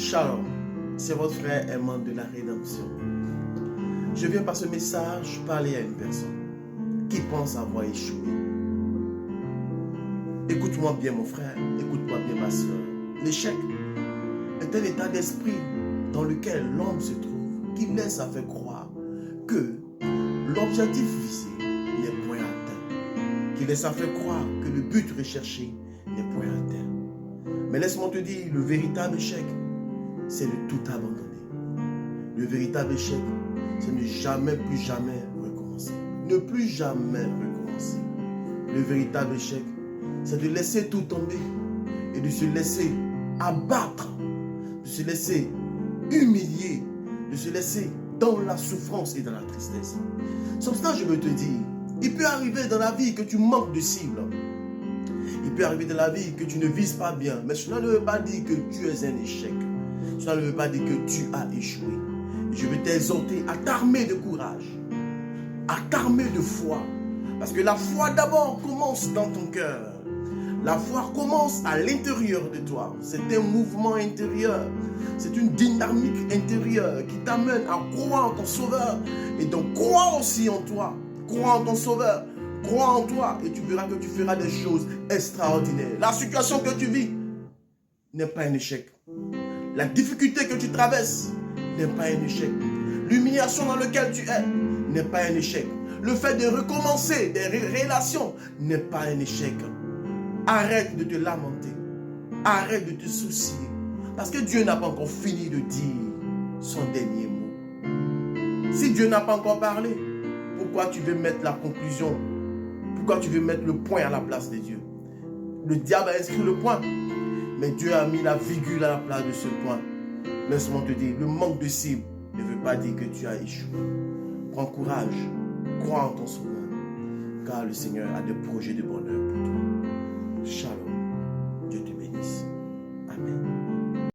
Shalom, c'est votre frère aimant de la rédemption. Je viens par ce message parler à une personne qui pense avoir échoué. Écoute-moi bien mon frère, écoute-moi bien ma soeur. L'échec est un état d'esprit dans lequel l'homme se trouve qui laisse à faire croire que l'objectif visé n'est point atteint, qui laisse à faire croire que le but recherché n'est point atteint. Mais laisse-moi te dire, le véritable échec, c'est de tout abandonner. Le véritable échec, c'est ne jamais, plus jamais recommencer. Ne plus jamais recommencer. Le véritable échec, c'est de laisser tout tomber et de se laisser abattre, de se laisser humilier, de se laisser dans la souffrance et dans la tristesse. Sans cela, je veux te dire, il peut arriver dans la vie que tu manques de cible. Il peut arriver dans la vie que tu ne vises pas bien, mais cela ne veut pas dire que tu es un échec. Cela ne veut pas dire que tu as échoué. Et je veux t'exhorter à t'armer de courage, à t'armer de foi. Parce que la foi d'abord commence dans ton cœur. La foi commence à l'intérieur de toi. C'est un mouvement intérieur. C'est une dynamique intérieure qui t'amène à croire en ton Sauveur. Et donc crois aussi en toi. Crois en ton Sauveur. Crois en toi et tu verras que tu feras des choses extraordinaires. La situation que tu vis n'est pas un échec. La difficulté que tu traverses n'est pas un échec. L'humiliation dans laquelle tu es n'est pas un échec. Le fait de recommencer des relations n'est pas un échec. Arrête de te lamenter. Arrête de te soucier. Parce que Dieu n'a pas encore fini de dire son dernier mot. Si Dieu n'a pas encore parlé, pourquoi tu veux mettre la conclusion? Pourquoi tu veux mettre le point à la place de Dieu? Le diable a inscrit le point, mais Dieu a mis la virgule à la place de ce point. Laisse-moi te dire, le manque de cible ne veut pas dire que tu as échoué. Prends courage, crois en ton Sauveur, car le Seigneur a des projets de bonheur pour toi.